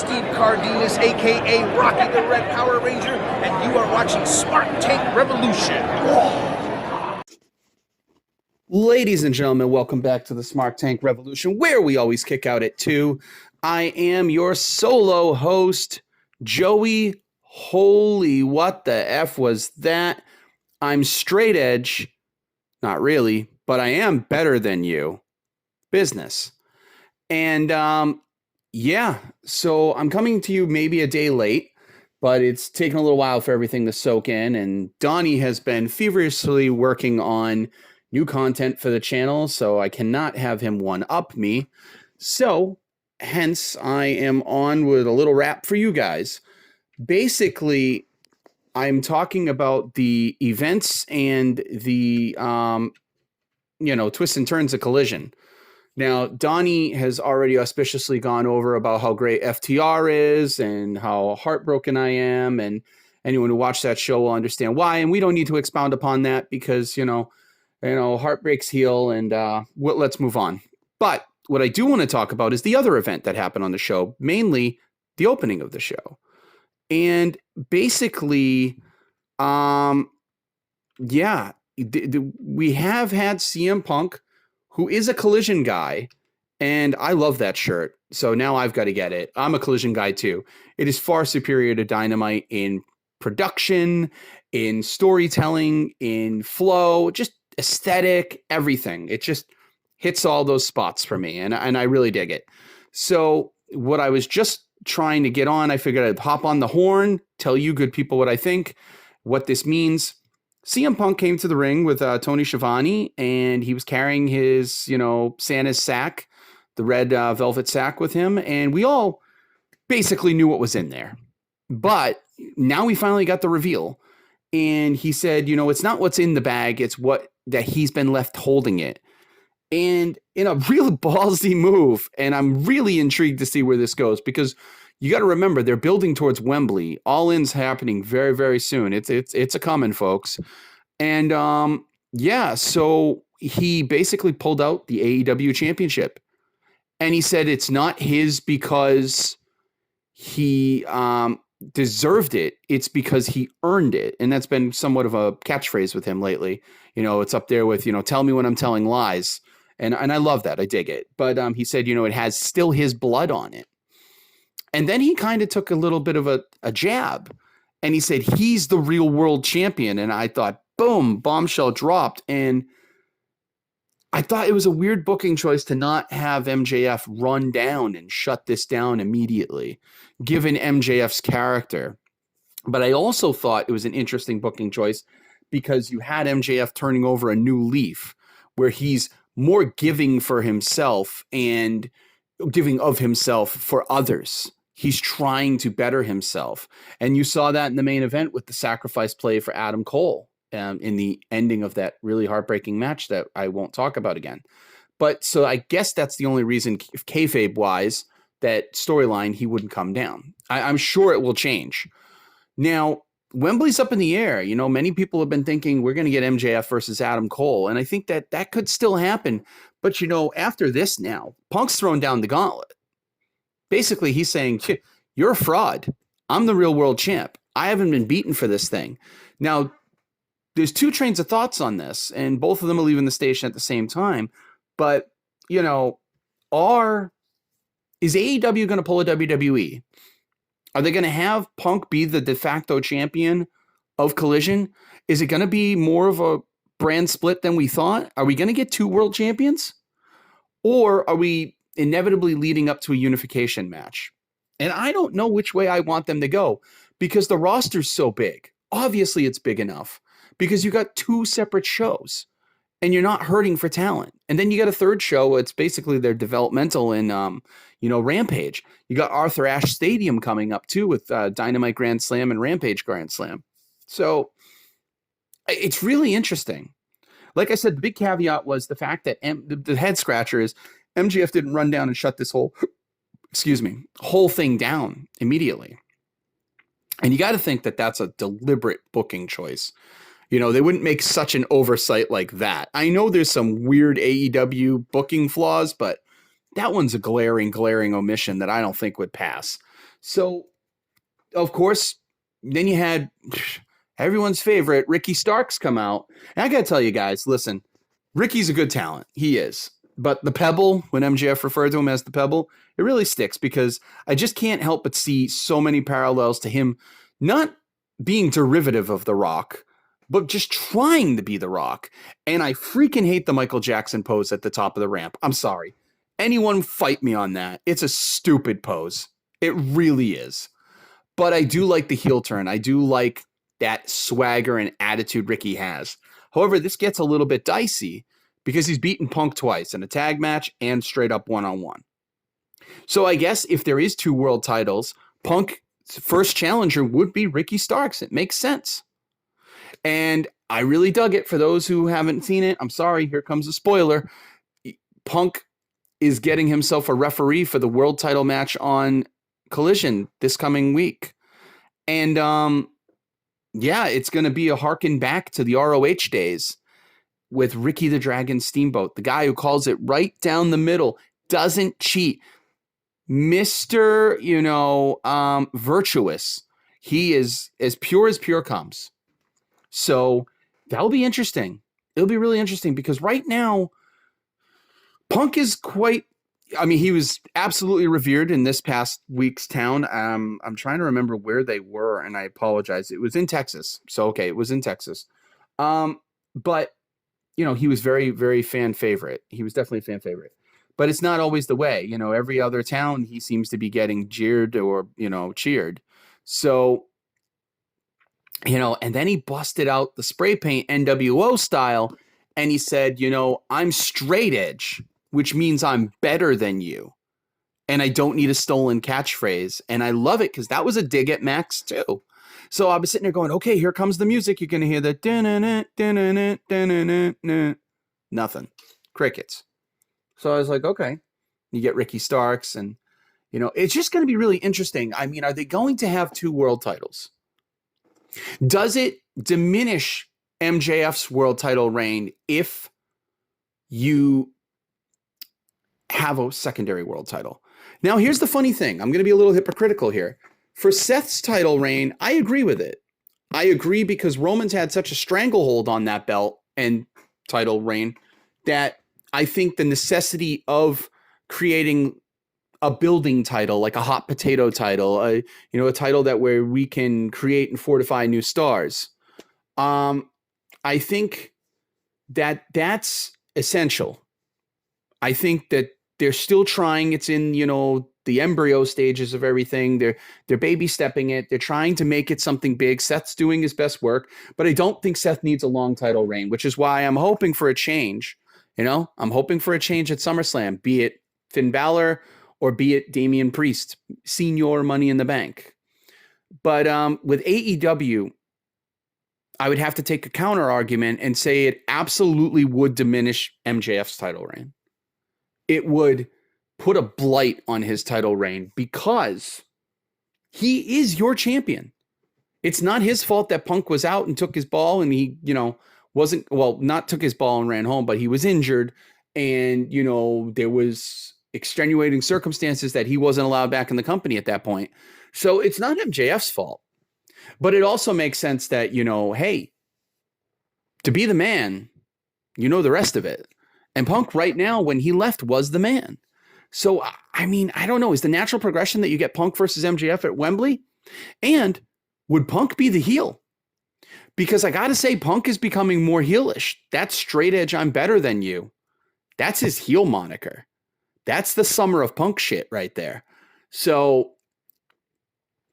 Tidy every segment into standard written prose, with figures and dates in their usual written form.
Steve Cardenas, a.k.a. Rocky the Red Power Ranger, and you are watching SmarkTank Revolution. Ladies and gentlemen, welcome back to the SmarkTank Revolution, where we always kick out at 2. I am your solo host, Joey. Holy, what the F was that? I'm straight edge. Not really, but I am better than you. Business. And yeah, so I'm coming to you maybe a day late, but it's taken a little while for everything to soak in. And Donnie has been feverishly working on new content for the channel, so I cannot have him one-up me. So hence, I am on with a little rap for you guys. Basically, I'm talking about the events and the, twists and turns of Collision. Now, Donnie has already auspiciously gone over about how great FTR is and how heartbroken I am. And anyone who watched that show will understand why. And we don't need to expound upon that because, heartbreaks heal and let's move on. But what I do want to talk about is the other event that happened on the show, mainly the opening of the show. And basically, we have had CM Punk, who is a Collision guy, and I love that shirt. So now I've got to get it. I'm a Collision guy too. It is far superior to Dynamite in production, in storytelling, in flow, just aesthetic, everything. It just hits all those spots for me, and I really dig it. So what I was just trying to get on, I figured I'd hop on the horn, tell you good people what I think, what this means. CM Punk came to the ring with Tony Schiavone, and he was carrying his, Santa's sack, the red velvet sack with him, and we all basically knew what was in there. But now we finally got the reveal, and he said, it's not what's in the bag, it's that he's been left holding it. And in a real ballsy move, and I'm really intrigued to see where this goes, because you got to remember, they're building towards Wembley. All-in's happening very, very soon. It's a coming, folks. And so he basically pulled out the AEW championship. And he said it's not his because he deserved it. It's because he earned it. And that's been somewhat of a catchphrase with him lately. It's up there with, tell me when I'm telling lies. And I love that. I dig it. But he said, it has still his blood on it. And then he kind of took a little bit of a jab, and he said, he's the real world champion. And I thought, boom, bombshell dropped. And I thought it was a weird booking choice to not have MJF run down and shut this down immediately, given MJF's character. But I also thought it was an interesting booking choice because you had MJF turning over a new leaf where he's more giving for himself and giving of himself for others. He's trying to better himself. And you saw that in the main event with the sacrifice play for Adam Cole in the ending of that really heartbreaking match that I won't talk about again. But so I guess that's the only reason, kayfabe wise, that storyline, he wouldn't come down. I'm sure it will change. Now, Wembley's up in the air. Many people have been thinking we're going to get MJF versus Adam Cole. And I think that could still happen. But, after this now, Punk's thrown down the gauntlet. Basically, he's saying, you're a fraud. I'm the real world champ. I haven't been beaten for this thing. Now, there's two trains of thoughts on this, and both of them are leaving the station at the same time. But, is AEW going to pull a WWE? Are they going to have Punk be the de facto champion of Collision? Is it going to be more of a brand split than we thought? Are we going to get two world champions? Or are we inevitably leading up to a unification match? And I don't know which way I want them to go because the roster's so big. Obviously, it's big enough because you got two separate shows and you're not hurting for talent. And then you got a third show. It's basically their developmental in, Rampage. You got Arthur Ashe Stadium coming up too with Dynamite Grand Slam and Rampage Grand Slam. So it's really interesting. Like I said, the big caveat was the fact that the head scratcher is MJF didn't run down and shut this whole thing down immediately. And you got to think that that's a deliberate booking choice. They wouldn't make such an oversight like that. I know there's some weird AEW booking flaws, but that one's a glaring omission that I don't think would pass. So, of course, then you had everyone's favorite Ricky Starks come out. And I got to tell you guys, listen, Ricky's a good talent. He is. But the Pebble, when MJF referred to him as the Pebble, it really sticks because I just can't help but see so many parallels to him not being derivative of The Rock, but just trying to be The Rock. And I freaking hate the Michael Jackson pose at the top of the ramp. I'm sorry. Anyone fight me on that. It's a stupid pose. It really is. But I do like the heel turn. I do like that swagger and attitude Ricky has. However, this gets a little bit dicey because he's beaten Punk twice in a tag match and straight up one-on-one. So I guess if there is 2 world titles, Punk's first challenger would be Ricky Starks. It makes sense. And I really dug it. For those who haven't seen it, I'm sorry, here comes a spoiler. Punk is getting himself a referee for the world title match on Collision this coming week. And yeah, it's going to be a harken back to the ROH days with Ricky the Dragon Steamboat, the guy who calls it right down the middle, doesn't cheat. Mr. Virtuous. He is as pure comes. So that'll be interesting. It'll be really interesting because right now, Punk is he was absolutely revered in this past week's town. I'm trying to remember where they were, and I apologize. It was in Texas. So, okay, it was in Texas. But, he was very, very fan favorite. He was definitely a fan favorite. But it's not always the way. Every other town, he seems to be getting jeered or, cheered. So, and then he busted out the spray paint NWO style, and he said, I'm straight edge, which means I'm better than you. And I don't need a stolen catchphrase. And I love it because that was a dig at Max too. So I was sitting there going, okay, here comes the music. You're going to hear the nothing. Crickets. So I was like, okay. You get Ricky Starks and, it's just going to be really interesting. I mean, are they going to have 2 world titles? Does it diminish MJF's world title reign if you have a secondary world title? Now, here's the funny thing. I'm going to be a little hypocritical here. For Seth's title reign, I agree with it. I agree because Roman's had such a stranglehold on that belt and title reign that I think the necessity of creating a building title, like a hot potato title, a title where we can create and fortify new stars. I think that's essential. I think that they're still trying. It's in, the embryo stages of everything. They're baby stepping it. They're trying to make it something big. Seth's doing his best work, but I don't think Seth needs a long title reign, which is why I'm hoping for a change. I'm hoping for a change at SummerSlam, be it Finn Balor or be it Damian Priest, senior Money in the Bank. But with AEW, I would have to take a counter argument and say it absolutely would diminish MJF's title reign. It would put a blight on his title reign because he is your champion. It's not his fault that Punk was out and took his ball and he, not took his ball and ran home, but he was injured and, there was extenuating circumstances that he wasn't allowed back in the company at that point. So it's not MJF's fault, but it also makes sense that, hey, to be the man, the rest of it. And Punk right now, when he left, was the man. So, I mean, I don't know. Is the natural progression that you get Punk versus MJF at Wembley? And would Punk be the heel? Because I got to say, Punk is becoming more heelish. That straight edge, I'm better than you. That's his heel moniker. That's the Summer of Punk shit right there. So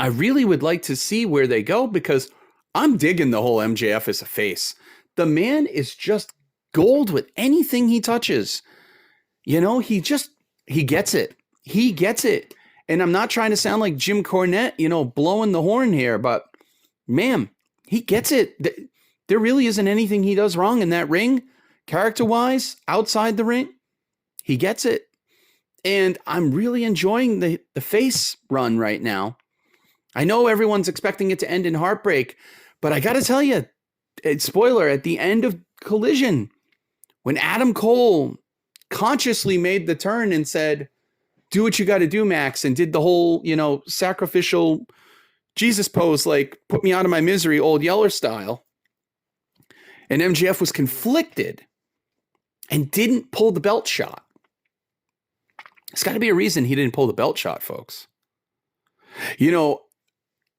I really would like to see where they go because I'm digging the whole MJF as a face. The man is just gold with anything he touches. He gets it. He gets it. And I'm not trying to sound like Jim Cornette, blowing the horn here, but man, he gets it. There really isn't anything he does wrong in that ring, character-wise, outside the ring. He gets it. And I'm really enjoying the face run right now. I know everyone's expecting it to end in heartbreak, but I got to tell you, spoiler, at the end of Collision, when Adam Cole consciously made the turn and said, do what you got to do, Max, and did the whole, sacrificial Jesus pose, like put me out of my misery, old Yeller style. And MJF was conflicted and didn't pull the belt shot. There's got to be a reason he didn't pull the belt shot, folks.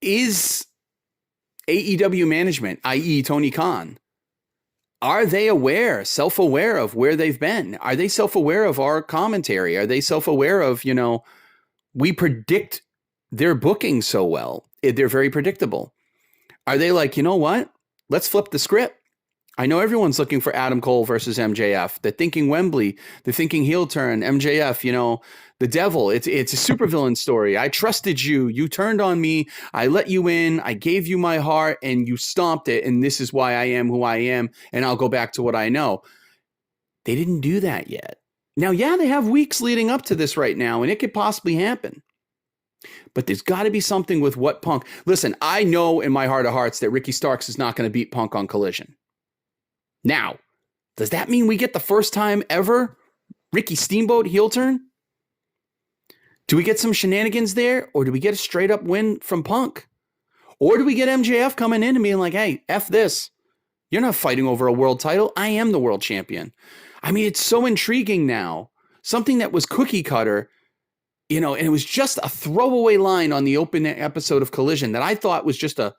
Is AEW management, i.e. Tony Khan, are they self-aware of where they've been? Are they self-aware of our commentary? Are they self-aware of, we predict their booking so well. They're very predictable. Are they like, you know what? Let's flip the script. I know everyone's looking for Adam Cole versus MJF. They're thinking Wembley. They're thinking heel turn. MJF, the devil. It's a supervillain story. I trusted you. You turned on me. I let you in. I gave you my heart and you stomped it. And this is why I am who I am. And I'll go back to what I know. They didn't do that yet. Now, yeah, they have weeks leading up to this right now, and it could possibly happen. But there's got to be something with what Punk. Listen, I know in my heart of hearts that Ricky Starks is not going to beat Punk on Collision. Now, does that mean we get the first time ever Ricky Steamboat heel turn? Do we get some shenanigans there, or do we get a straight up win from Punk? Or do we get MJF coming in and being like, hey, F this. You're not fighting over a world title. I am the world champion. I mean, it's so intriguing now. Something that was cookie cutter, and it was just a throwaway line on the open episode of Collision that I thought was just a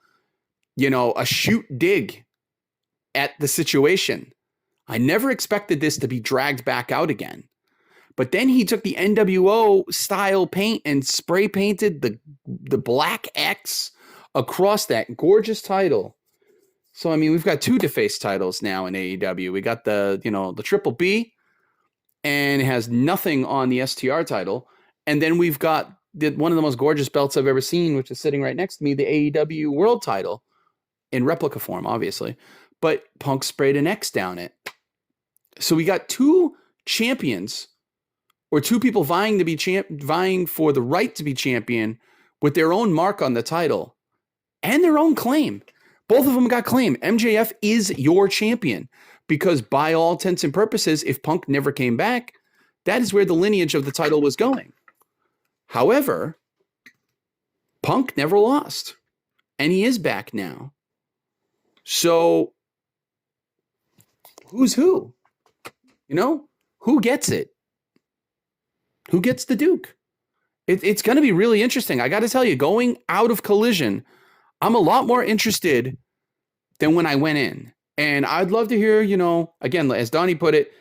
shoot dig at the situation. I never expected this to be dragged back out again. But then he took the NWO style paint and spray painted the black X across that gorgeous title. So, I mean, we've got two defaced titles now in AEW. We got the Triple B, and it has nothing on the STR title. And then we've got one of the most gorgeous belts I've ever seen, which is sitting right next to me, the AEW World title in replica form, obviously. But Punk sprayed an X down it. So we got two champions, or two people vying for the right to be champion with their own mark on the title and their own claim. Both of them got claim. MJF is your champion because by all intents and purposes, if Punk never came back, that is where the lineage of the title was going. However, Punk never lost, and he is back now. So who's who? Who gets it? Who gets the Duke? It's going to be really interesting. I got to tell you, going out of Collision, I'm a lot more interested than when I went in. And I'd love to hear, again, as Donnie put it,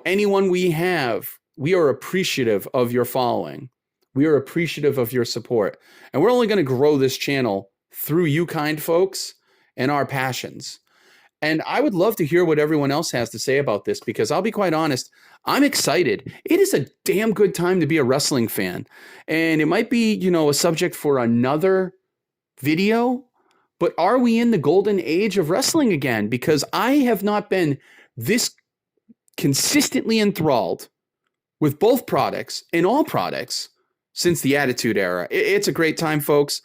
anyone we have, we are appreciative of your following. We are appreciative of your support. And we're only going to grow this channel through you kind folks and our passions. And I would love to hear what everyone else has to say about this, because I'll be quite honest, I'm excited. It is a damn good time to be a wrestling fan. And it might be, a subject for another video, but are we in the golden age of wrestling again? Because I have not been this consistently enthralled with both products and all products since the Attitude Era. It's a great time, folks.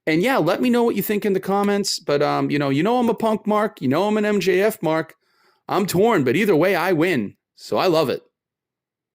And yeah, let me know what you think in the comments. But, I'm a Punk mark. I'm an MJF mark. I'm torn, but either way, I win. So I love it.